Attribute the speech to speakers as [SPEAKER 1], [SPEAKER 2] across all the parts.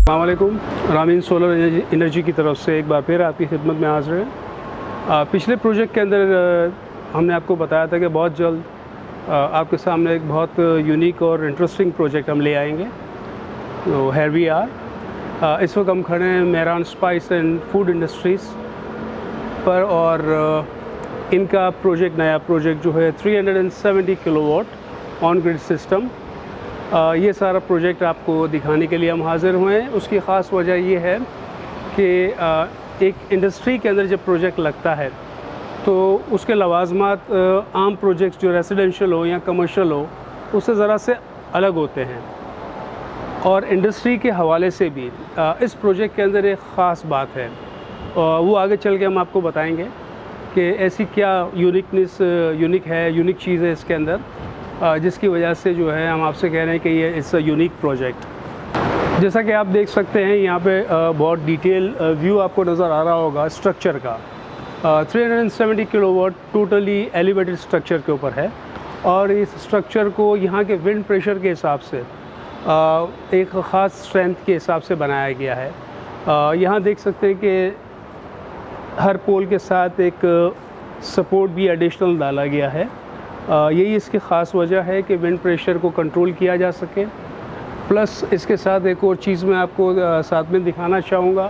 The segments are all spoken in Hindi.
[SPEAKER 1] अस्सलामुअलैकुम। रामीन सोलर एनर्जी की तरफ से एक बार फिर आपकी खिदमत में हाज़िर है। पिछले प्रोजेक्ट के अंदर हमने आपको बताया था कि बहुत जल्द आपके सामने एक बहुत यूनिक और इंटरेस्टिंग प्रोजेक्ट हम ले आएंगे। तो हेयर वी आर इस वक्त हम खड़े हैं Mehran spice and food industries पर और इनका नया प्रोजेक्ट जो है 370 किलोवाट ऑन ग्रिड सिस्टम। ये सारा प्रोजेक्ट आपको दिखाने के लिए हम हाज़िर हुए हैं। उसकी ख़ास वजह ये है कि एक इंडस्ट्री के अंदर जब प्रोजेक्ट लगता है तो उसके लवाजमात आम प्रोजेक्ट्स जो रेसिडेंशियल हो या कमर्शियल हो उससे ज़रा से अलग होते हैं। और इंडस्ट्री के हवाले से भी इस प्रोजेक्ट के अंदर एक ख़ास बात है, वो आगे चल के हम आपको बताएंगे कि ऐसी क्या यूनिक चीज़ है इसके अंदर, जिसकी वजह से जो है हम आपसे कह रहे हैं कि ये इट्स अ यूनिक प्रोजेक्ट। जैसा कि आप देख सकते हैं यहाँ पे बहुत डिटेल व्यू आपको नज़र आ रहा होगा स्ट्रक्चर का। 370 किलोवाट टोटली एलिवेटेड स्ट्रक्चर के ऊपर है और इस स्ट्रक्चर को यहाँ के विंड प्रेशर के हिसाब से एक ख़ास स्ट्रेंथ के हिसाब से बनाया गया है। यहाँ देख सकते हैं कि हर पोल के साथ एक सपोर्ट भी एडिशनल डाला गया है। यही इसकी ख़ास वजह है कि विंड प्रेशर को कंट्रोल किया जा सके। प्लस इसके साथ एक और चीज़ मैं आपको साथ में दिखाना चाहूँगा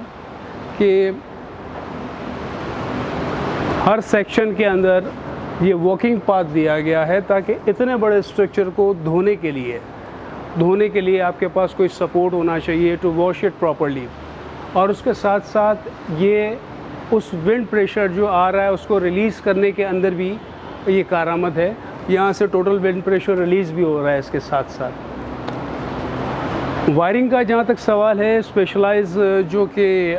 [SPEAKER 1] कि हर सेक्शन के अंदर ये वॉकिंग पाथ दिया गया है ताकि इतने बड़े स्ट्रक्चर को धोने के लिए आपके पास कोई सपोर्ट होना चाहिए टू वॉश इट प्रॉपरली। और उसके साथ साथ ये उस विंड प्रेशर जो आ रहा है उसको रिलीज़ करने के अंदर भी ये कारआमद है। यहाँ से टोटल विंड प्रेशर रिलीज़ भी हो रहा है। इसके साथ साथ वायरिंग का जहाँ तक सवाल है, स्पेशलाइज जो कि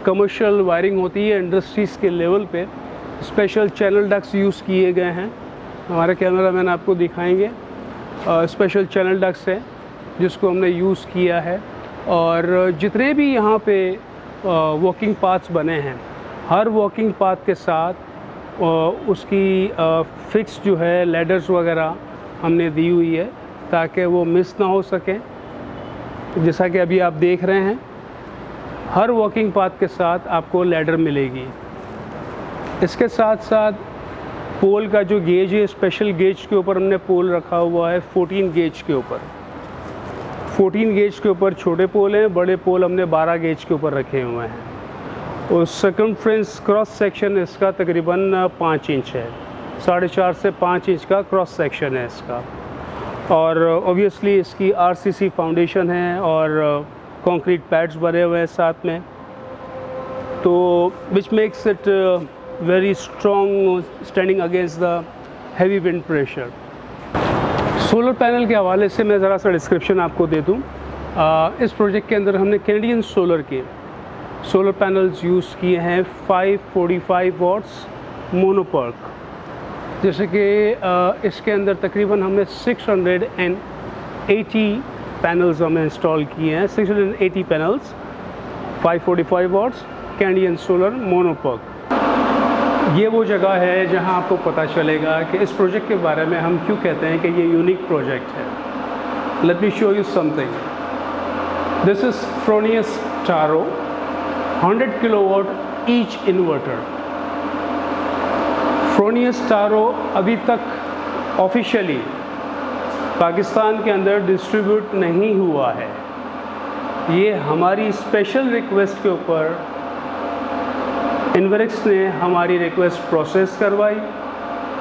[SPEAKER 1] कमर्शियल वायरिंग होती है इंडस्ट्रीज़ के लेवल पे, स्पेशल चैनल डक्ट्स यूज़ किए गए हैं। हमारे कैमरामैन आपको दिखाएंगे स्पेशल चैनल डक्ट्स हैं जिसको हमने यूज़ किया है। और जितने भी यहाँ पे वॉकिंग पाथ्स बने हैं, हर वॉकिंग पाथ के साथ उसकी फिक्स जो है लैडर्स वगैरह हमने दी हुई है ताकि वो मिस ना हो सके। जैसा कि अभी आप देख रहे हैं, हर वॉकिंग पाथ के साथ आपको लैडर मिलेगी। इसके साथ साथ पोल का जो गेज है, स्पेशल गेज के ऊपर हमने पोल रखा हुआ है 14 गेज के ऊपर। 14 गेज के ऊपर छोटे पोल हैं, बड़े पोल हमने 12 गेज के ऊपर रखे हुए हैं। और सर्कमफ्रेंस क्रॉस सेक्शन इसका तकरीबन 5 इंच है, 4.5 से 5 इंच का क्रॉस सेक्शन है इसका। और ऑब्वियसली इसकी आरसीसी फाउंडेशन है और कंक्रीट पैड्स बने हुए हैं साथ में, तो which makes it very strong standing against the heavy wind pressure. Solar panel के हवाले से मैं ज़रा सा डिस्क्रिप्शन आपको दे दूँ। इस प्रोजेक्ट के अंदर हमने कैनेडियन सोलर के सोलर पैनल्स यूज़ किए हैं 545 वाट्स मोनोपर्क। जैसे कि इसके अंदर तकरीबन हमने 680 पैनल्स हमने इंस्टॉल किए हैं। 680 panels 545 watts Canadian solar monoperc. ये वो जगह है जहां आपको पता चलेगा कि इस प्रोजेक्ट के बारे में हम क्यों कहते हैं कि ये यूनिक प्रोजेक्ट है। Let me show you something. This is Fronius Tauro 100 kilowatt each inverter. Fronius Tauro अभी तक ऑफिशियली पाकिस्तान के अंदर डिस्ट्रीब्यूट नहीं हुआ है। ये हमारी स्पेशल रिक्वेस्ट के ऊपर इन्वेरिक्स ने हमारी रिक्वेस्ट प्रोसेस करवाई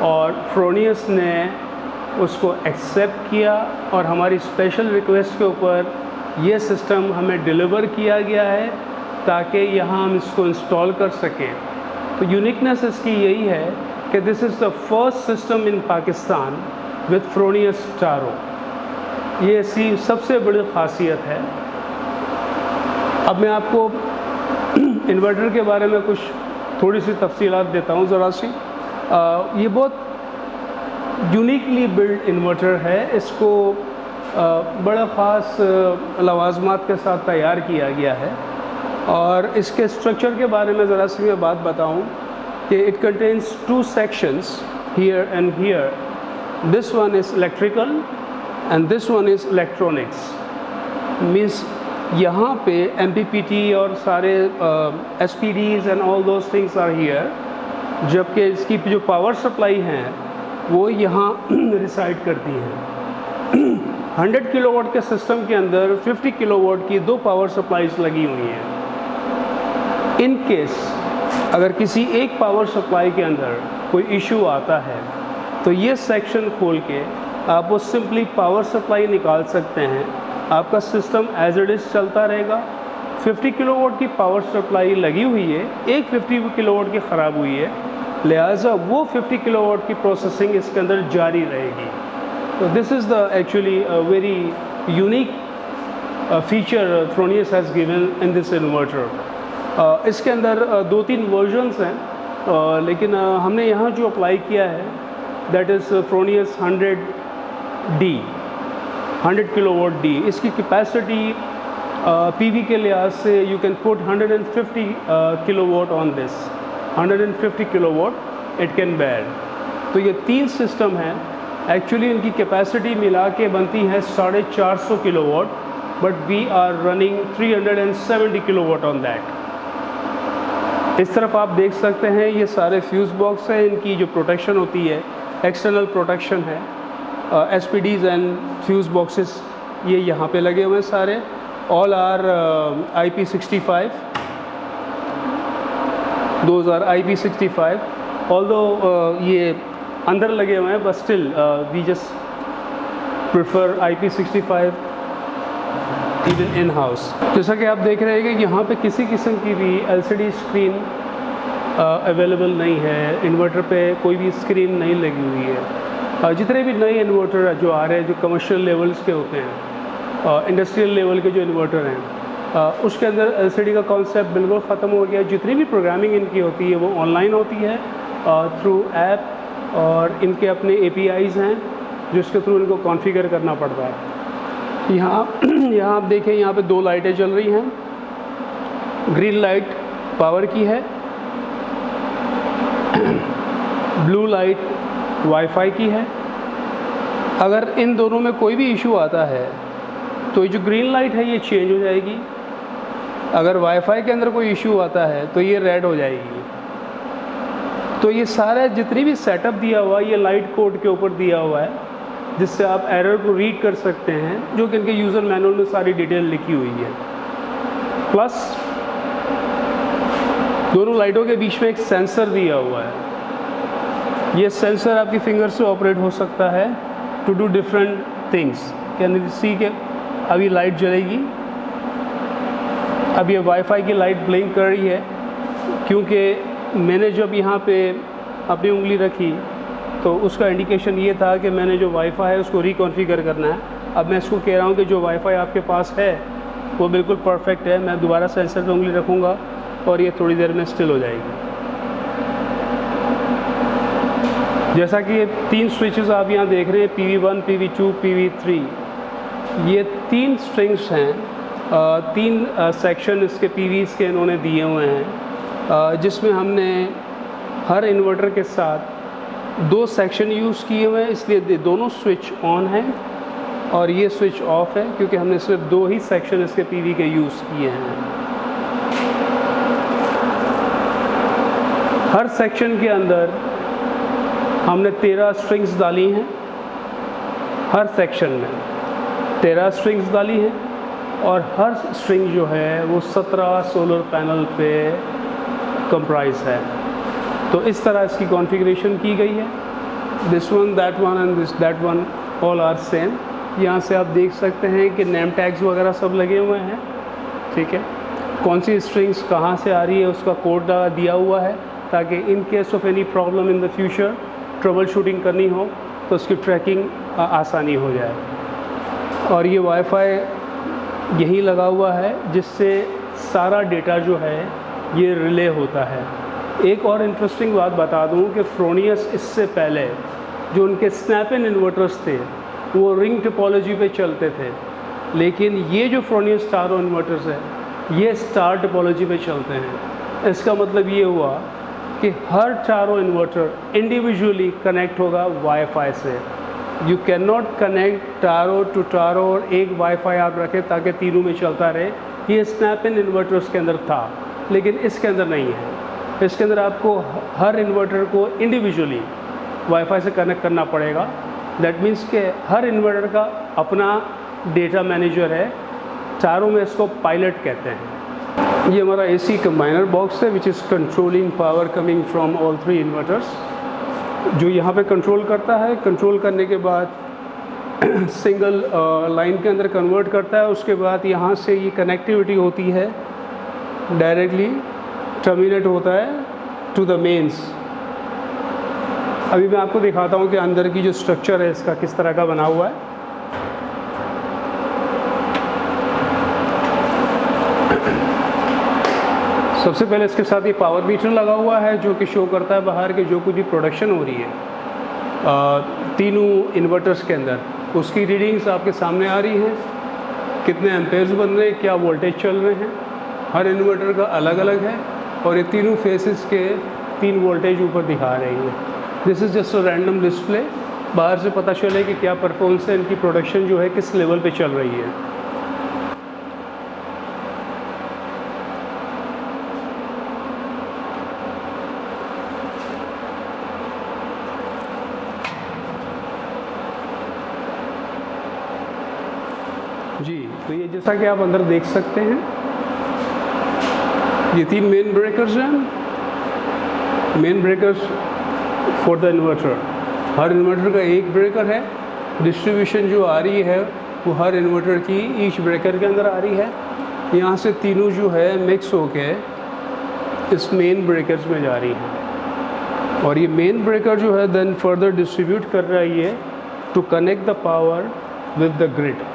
[SPEAKER 1] और फ्रोनियस ने उसको एक्सेप्ट किया और हमारी स्पेशल रिक्वेस्ट के ऊपर ये सिस्टम हमें डिलीवर किया गया है ताकि यहाँ हम इसको इंस्टॉल कर सकें। तो यूनिकनेस इसकी यही है कि this is the first system in Pakistan with Fronius Tauro. ये इसकी सबसे बड़ी ख़ासियत है। अब मैं आपको इन्वर्टर के बारे में कुछ थोड़ी सी तफसीलात देता हूँ ज़रा सी। ये बहुत यूनिकली बिल्ड इन्वर्टर है। इसको बड़ा ख़ास लवाजमात के साथ तैयार किया गया है। और इसके स्ट्रक्चर के बारे में ज़रा सी मैं बात बताऊं कि it contains 2 sections here and here. This one is electrical and this one is electronics. Means यहाँ पे MPPT और सारे SPDs and all those things are here, जबकि इसकी जो पावर सप्लाई हैं वो यहाँ रिसाइड करती हैं। 100 किलोवाट के सिस्टम के अंदर 50 किलोवाट की 2 पावर सप्लाईज लगी हुई हैं। इन केस अगर किसी एक पावर सप्लाई के अंदर कोई इशू आता है तो ये सेक्शन खोल के आप वो सिंपली पावर सप्लाई निकाल सकते हैं, आपका सिस्टम एज इट इज़ चलता रहेगा। 50 किलोवाट की पावर सप्लाई लगी हुई है, एक 50 किलोवाट की ख़राब हुई है, लिहाजा वो 50 किलोवाट की प्रोसेसिंग इसके अंदर जारी रहेगी। तो this is the actually very unique feature Fronius has given in this inverter. इसके अंदर 2-3 वर्जन्स हैं, लेकिन हमने यहाँ जो अप्लाई किया है that is Fronius 100D, 100 kilowatt D. इसकी कैपेसिटी PV के लिहाज से you can put 150 kilowatt on this, 150 kilowatt it can bear. तो ये 3 सिस्टम हैं, एक्चुअली इनकी कैपेसिटी मिला के बनती है 450 kilowatt, but we are running 370 kilowatt on that. इस तरफ आप देख सकते हैं ये सारे फ्यूज़ बॉक्स हैं, इनकी जो प्रोटेक्शन होती है एक्सटर्नल प्रोटेक्शन है, SPDs एंड फ्यूज़ बॉक्सेस ये यहाँ पे लगे हुए हैं सारे, all are IP65, those are IP65, although ये अंदर लगे हुए हैं but still we just prefer IP65 even in house. जैसा कि आप देख रहे हैं कि यहाँ पे किसी किस्म की भी LCD स्क्रीन अवेलेबल नहीं है, इन्वर्टर पे कोई भी स्क्रीन नहीं लगी हुई है। जितने भी नए इन्वर्टर जो आ रहे हैं, जो कमर्शियल लेवल्स के होते हैं, इंडस्ट्रियल लेवल के जो इन्वर्टर हैं, उसके अंदर LCD का कॉन्सेप्ट बिल्कुल ख़त्म हो गया। जितनी भी प्रोग्रामिंग इनकी होती है वो ऑनलाइन होती है थ्रू ऐप, और इनके अपने APIs हैं जिसके थ्रू इनको कॉन्फ़िगर करना पड़ता है। यहाँ आप देखें, यहाँ पे 2 लाइटें जल रही हैं, ग्रीन लाइट पावर की है, ब्लू लाइट वाईफाई की है। अगर इन दोनों में कोई भी इशू आता है तो ये जो ग्रीन लाइट है ये चेंज हो जाएगी, अगर वाईफाई के अंदर कोई इशू आता है तो ये रेड हो जाएगी। तो ये सारा जितनी भी सेटअप दिया हुआ है ये लाइट कोड के ऊपर दिया हुआ है, जिससे आप एरर को रीड कर सकते हैं, जो कि इनके यूज़र मैनुअल में सारी डिटेल लिखी हुई है। प्लस दोनों लाइटों के बीच में एक सेंसर दिया हुआ है, ये सेंसर आपकी फिंगर से ऑपरेट हो सकता है to do different things. Can see के अभी लाइट जलेगी, अब ये वाईफाई की लाइट ब्लिंक कर रही है, क्योंकि मैंने जब यहाँ पे अपनी उंगली रखी तो उसका इंडिकेशन ये था कि मैंने जो वाईफाई है उसको रिकॉन्फ़िगर करना है। अब मैं इसको कह रहा हूँ कि जो वाईफाई आपके पास है वो बिल्कुल परफेक्ट है, मैं दोबारा सेंसर पे उंगली रखूँगा और ये थोड़ी देर में स्टिल हो जाएगी। जैसा कि ये 3 स्विचेस आप यहाँ देख रहे हैं, PV1, PV2, PV3, ये 3 स्ट्रिंग्स हैं, 3 सेक्शन इसके PVs के इन्होंने दिए हुए हैं, जिसमें हमने हर इन्वर्टर के साथ 2 सेक्शन यूज़ किए हुए हैं, इसलिए दोनों स्विच ऑन हैं और ये स्विच ऑफ है, क्योंकि हमने सिर्फ 2 ही सेक्शन इसके PV के यूज़ किए हैं। हर सेक्शन के अंदर हमने 13 स्ट्रिंग्स डाली हैं, हर सेक्शन में 13 स्ट्रिंग्स डाली हैं, और हर स्ट्रिंग जो है वो 17 सोलर पैनल पे कंप्राइज है। तो इस तरह इसकी कॉन्फ़िगरेशन की गई है। This one, that one and this that one all are same. यहाँ से आप देख सकते हैं कि नेम टैग्स वगैरह सब लगे हुए हैं, ठीक है। कौन सी स्ट्रिंग्स कहाँ से आ रही है उसका कोड दिया हुआ है, ताकि in case of any problem in the future trouble shooting करनी हो तो उसकी ट्रैकिंग आसानी हो जाए। और ये वाईफाई यहीं लगा हुआ है, जिससे सारा डेटा जो है ये रिले होता है। एक और इंटरेस्टिंग बात बता दूं कि फ्रोनियस इससे पहले जो उनके स्नैप-इन इन्वर्टर्स थे वो रिंग टोपोलॉजी पे चलते थे, लेकिन ये जो फ्रोनियस चारों इन्वर्टर्स हैं ये स्टार टोपोलॉजी पे चलते हैं। इसका मतलब ये हुआ कि हर चारों इन्वर्टर इंडिविजुअली कनेक्ट होगा वाईफाई से, you can not connect tower to tower और एक वाईफाई आप रखें ताकि तीनों में चलता रहे। ये स्नैप इन इन्वर्टर्स के अंदर था, लेकिन इसके अंदर नहीं है। इसके अंदर आपको हर इन्वर्टर को इंडिविजुअली वाईफाई से कनेक्ट करना पड़ेगा। दैट मीन्स कि हर इन्वर्टर का अपना डेटा मैनेजर है। चारों में इसको पायलट कहते हैं। ये हमारा AC कंबाइनर बॉक्स है which is controlling power coming from all 3 inverters, जो यहाँ पे कंट्रोल करता है। कंट्रोल करने के बाद सिंगल लाइन के अंदर कन्वर्ट करता है। उसके बाद यहाँ से ये कनेक्टिविटी होती है, डायरेक्टली टर्मिनेट होता है टू द मेंस। अभी मैं आपको दिखाता हूँ कि अंदर की जो स्ट्रक्चर है इसका किस तरह का बना हुआ है। सबसे पहले इसके साथ ये पावर मीटर लगा हुआ है जो कि शो करता है बाहर के जो कुछ भी प्रोडक्शन हो रही है तीनों इन्वर्टर्स के अंदर, उसकी रीडिंग्स आपके सामने आ रही हैं। कितने एम्पेयर्स बन रहे हैं, क्या वोल्टेज चल रहे हैं, हर इन्वर्टर का अलग अलग है। और ये तीनों फेसेस के 3 वोल्टेज ऊपर दिखा रही है। This is just a random display, बाहर से पता चले कि क्या परफॉर्मेंस है, इनकी प्रोडक्शन जो है किस लेवल पे चल रही है। जी, तो ये जैसा कि आप अंदर देख सकते हैं, ये 3 मेन ब्रेकर्स हैं। Main breakers for the inverter, her inverter का एक ब्रेकर है। डिस्ट्रीब्यूशन जो आ रही है वो हर इन्वर्टर की ईच ब्रेकर के अंदर आ रही है। यहाँ से तीनों जो है मिक्स होके इस मेन ब्रेकर्स में जा रही है। और ये मेन ब्रेकर जो है देन फर्दर डिस्ट्रीब्यूट कर रही है to connect the power with the grid.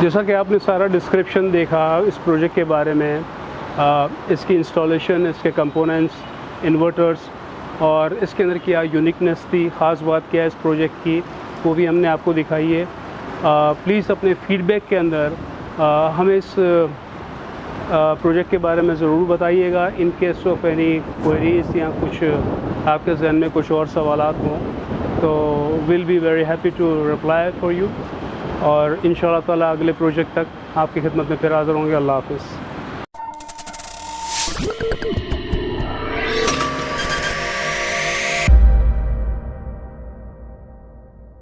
[SPEAKER 1] जैसा कि आपने सारा डिस्क्रिप्शन देखा इस प्रोजेक्ट के बारे में, इसकी इंस्टॉलेशन, इसके कंपोनेंट्स, इन्वर्टर्स और इसके अंदर क्या यूनिकनेस थी, ख़ास बात क्या है इस प्रोजेक्ट की, वो भी हमने आपको दिखाई है। प्लीज़ अपने फीडबैक के अंदर हमें इस प्रोजेक्ट के बारे में ज़रूर बताइएगा। In case of any queries या कुछ आपके जहन में कुछ और सवालात हों तो will be very happy to reply for you. और इंशाअल्लाह ताला अगले प्रोजेक्ट तक आपकी खिदमत में फिर हाज़िर होंगे। अल्लाह हाफ़िज़।